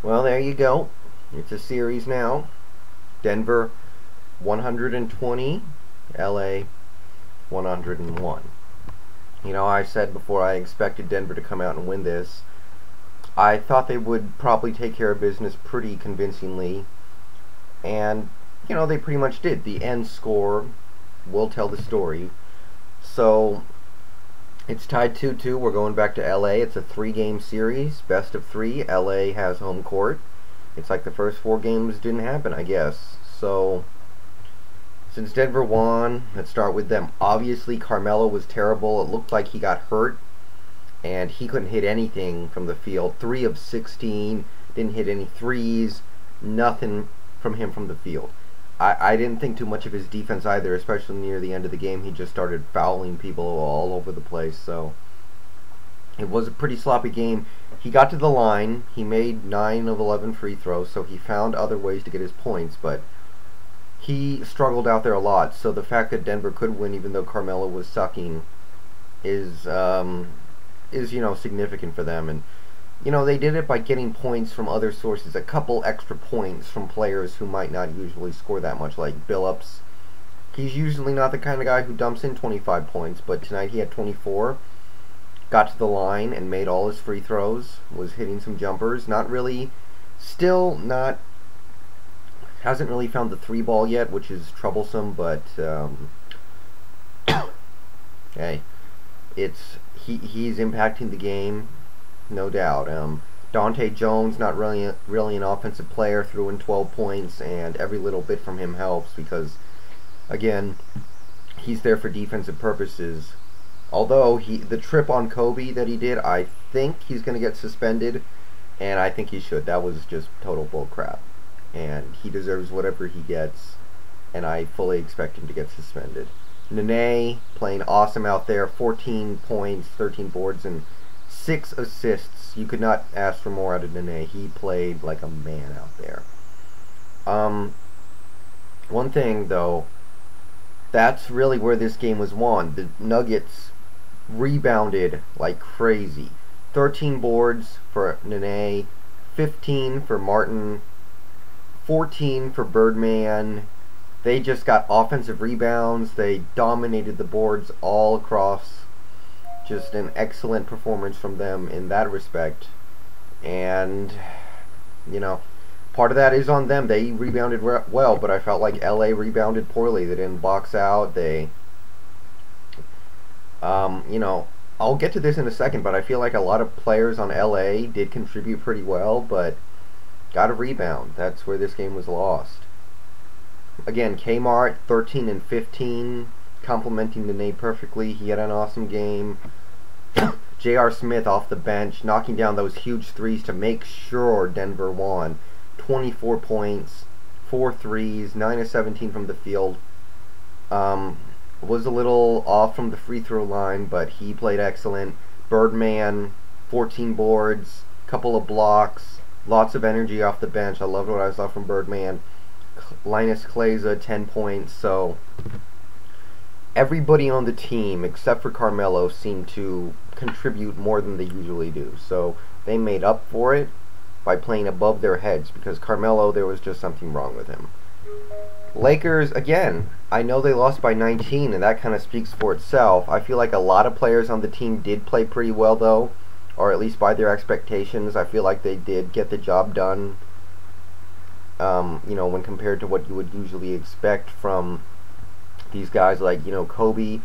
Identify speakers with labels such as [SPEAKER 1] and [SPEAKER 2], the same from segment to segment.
[SPEAKER 1] Well, there you go. It's a series now. Denver 120, LA 101. I said before I expected Denver to come out and win this. I thought they would probably take care of business pretty convincingly. And, they pretty much did. The end score will tell the story. So, it's tied 2-2. We're going back to LA. It's a 3-game series, best of 3. LA has home court. It's like the first 4 games didn't happen, I guess. So, since Denver won, let's start with them. Obviously, Carmelo was terrible. It looked like he got hurt, and he couldn't hit anything from the field. 3 of 16, didn't hit any threes, nothing from him from the field. I didn't think too much of his defense either, especially near the end of the game. He just started fouling people all over the place, so it was a pretty sloppy game. He got to the line. He made 9 of 11 free throws, so he found other ways to get his points, but he struggled out there a lot. So the fact that Denver could win even though Carmelo was sucking is significant for them. And they did it by getting points from other sources, a couple extra points from players who might not usually score that much, like Billups. He's usually not the kind of guy who dumps in 25 points, but tonight he had 24. Got to the line and made all his free throws, was hitting some jumpers. Hasn't really found the 3 ball yet, which is troublesome, but hey, he's impacting the game, no doubt. Dante Jones, not really an offensive player, threw in 12 points, and every little bit from him helps because, again, he's there for defensive purposes. Although the trip on Kobe that he did, I think he's going to get suspended, and I think he should. That was just total bull crap, and he deserves whatever he gets, and I fully expect him to get suspended. Nene playing awesome out there, 14 points, 13 boards, and 6 assists. You could not ask for more out of Nene. He played like a man out there. One thing, though, that's really where this game was won. The Nuggets rebounded like crazy. 13 boards for Nene, 15 for Martin, 14 for Birdman. They just got offensive rebounds. They dominated the boards all across. Just an excellent performance from them in that respect. And, part of that is on them. They rebounded well, but I felt like LA rebounded poorly. They didn't box out. I'll get to this in a second, but I feel like a lot of players on LA did contribute pretty well, but got a rebound. That's where this game was lost. Again, Kmart, 13 and 15, complementing Nene perfectly. He had an awesome game. J.R. Smith off the bench, knocking down those huge threes to make sure Denver won. 24 points, 4 threes, 9 of 17 from the field. Was a little off from the free throw line, but he played excellent. Birdman, 14 boards, couple of blocks, lots of energy off the bench. I loved what I saw from Birdman. Linus Kleza, 10 points. So everybody on the team, except for Carmelo, seemed to contribute more than they usually do. So they made up for it by playing above their heads, because Carmelo, there was just something wrong with him. Lakers, again, I know they lost by 19, and that kind of speaks for itself. I feel like a lot of players on the team did play pretty well, though, or at least by their expectations. I feel like they did get the job done, when compared to what you would usually expect from these guys. Like, Kobe,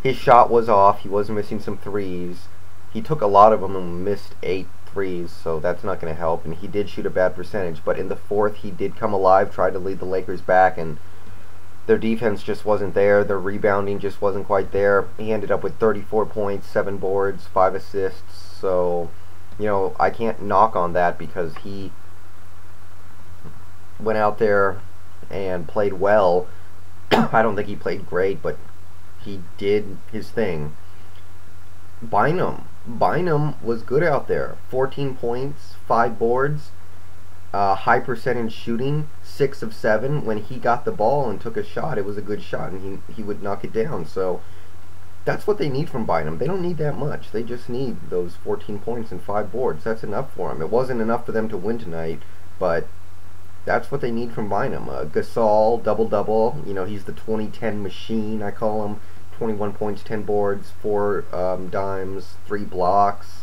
[SPEAKER 1] his shot was off. He was missing some threes. He took a lot of them and missed 8 threes, so that's not going to help. And he did shoot a bad percentage, but in the fourth, he did come alive, tried to lead the Lakers back, and their defense just wasn't there. Their rebounding just wasn't quite there. He ended up with 34 points, 7 boards, 5 assists. So, I can't knock on that because he went out there and played well. I don't think he played great, but he did his thing. Bynum was good out there. 14 points, 5 boards, high percentage shooting, 6 of 7. When he got the ball and took a shot, it was a good shot, and he would knock it down. So that's what they need from Bynum. They don't need that much. They just need those 14 points and 5 boards. That's enough for them. It wasn't enough for them to win tonight, but that's what they need from Bynum. Gasol, double-double. You know, he's the 2010 machine, I call him. 21 points, 10 boards, 4 dimes, 3 blocks.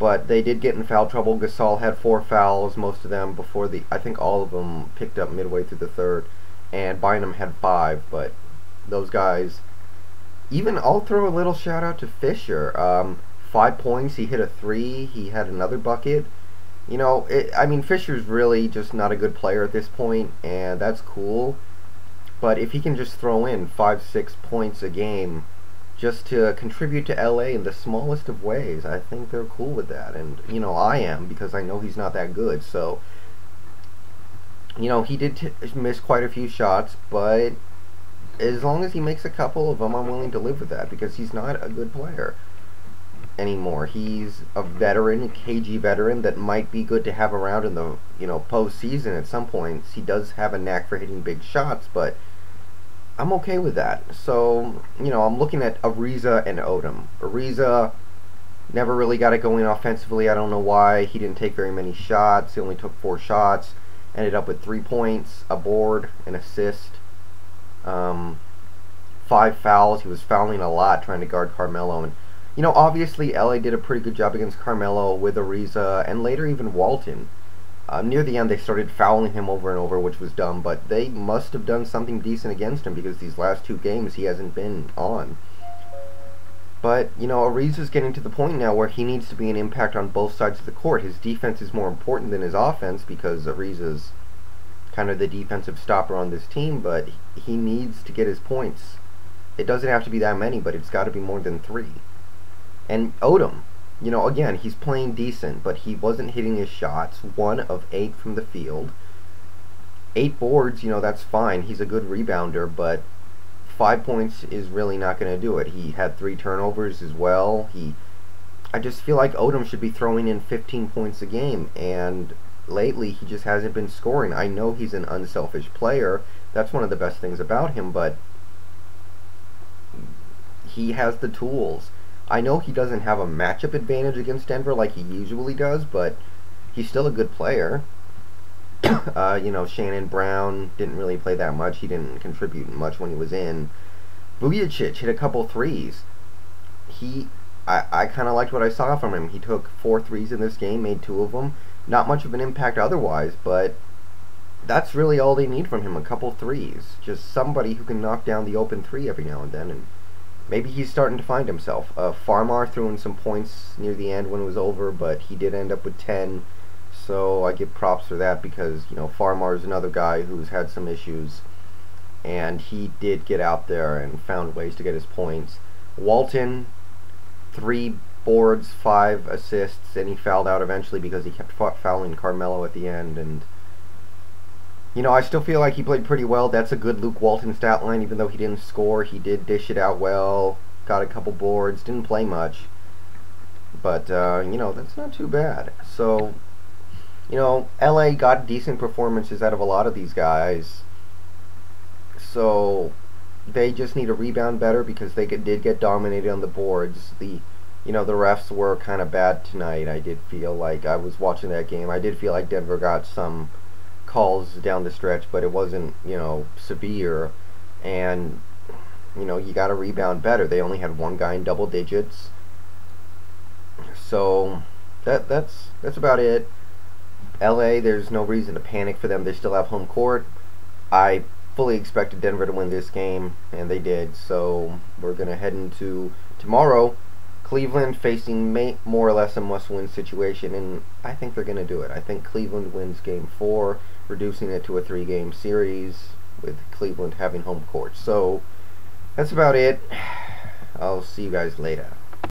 [SPEAKER 1] But they did get in foul trouble. Gasol had 4 fouls, most of them before I think all of them picked up midway through the third. And Bynum had 5, but those guys... Even, I'll throw a little shout out to Fisher. 5 points, he hit a 3, he had another bucket. You know, I mean, Fisher's really just not a good player at this point, and that's cool. But if he can just throw in 5-6 points a game just to contribute to LA in the smallest of ways, I think they're cool with that. And, you know, I am, because I know he's not that good. So, you know, he did miss quite a few shots, but as long as he makes a couple of them, I'm willing to live with that, because he's not a good player anymore. He's a veteran, a cagey veteran that might be good to have around in the, you know, postseason at some points. He does have a knack for hitting big shots, but I'm okay with that. So, you know, I'm looking at Ariza and Odom. Ariza never really got it going offensively. I don't know why. He didn't take very many shots. He only took 4 shots. Ended up with 3 points, a board, an assist. 5 fouls. He was fouling a lot trying to guard Carmelo. And, you know, obviously LA did a pretty good job against Carmelo with Ariza, and later even Walton. Near the end they started fouling him over and over, which was dumb, but they must have done something decent against him, because these last 2 games he hasn't been on. But, you know, Ariza's getting to the point now where he needs to be an impact on both sides of the court. His defense is more important than his offense, because Ariza's kind of the defensive stopper on this team, but he needs to get his points. It doesn't have to be that many, but it's got to be more than 3. And Odom, you know, again, he's playing decent, but he wasn't hitting his shots. 1 of 8 from the field. 8 boards, you know, that's fine. He's a good rebounder, but 5 points is really not going to do it. He had 3 turnovers as well. I just feel like Odom should be throwing in 15 points a game, and lately he just hasn't been scoring. I know he's an unselfish player. That's one of the best things about him, but he has the tools. I know he doesn't have a matchup advantage against Denver like he usually does, but he's still a good player. You know, Shannon Brown didn't really play that much. He didn't contribute much when he was in. Vujacic hit a couple threes. I kind of liked what I saw from him. He took 4 threes in this game, made 2 of them. Not much of an impact otherwise, but that's really all they need from him, a couple threes. Just somebody who can knock down the open 3 every now and then, and maybe he's starting to find himself. Farmar threw in some points near the end when it was over, but he did end up with 10, so I give props for that, because, you know, Farmar is another guy who's had some issues, and he did get out there and found ways to get his points. Walton, 3 boards, 5 assists, and he fouled out eventually because he kept fouling Carmelo at the end. And, you know, I still feel like he played pretty well. That's a good Luke Walton stat line. Even though he didn't score, he did dish it out well, got a couple boards, didn't play much, but you know, that's not too bad. So, you know, LA got decent performances out of a lot of these guys, so they just need to rebound better, because they did get dominated on the boards. You know, the refs were kind of bad tonight. I did feel like, I was watching that game, I did feel like Denver got some calls down the stretch, but it wasn't, you know, severe. And, you know, you got to rebound better. They only had 1 guy in double digits. So that's about it. LA, there's no reason to panic for them. They still have home court. I fully expected Denver to win this game, and they did. So we're going to head into tomorrow, Cleveland facing more or less a must-win situation, and I think they're going to do it. I think Cleveland wins Game 4, reducing it to a 3-game series, with Cleveland having home court. So that's about it. I'll see you guys later.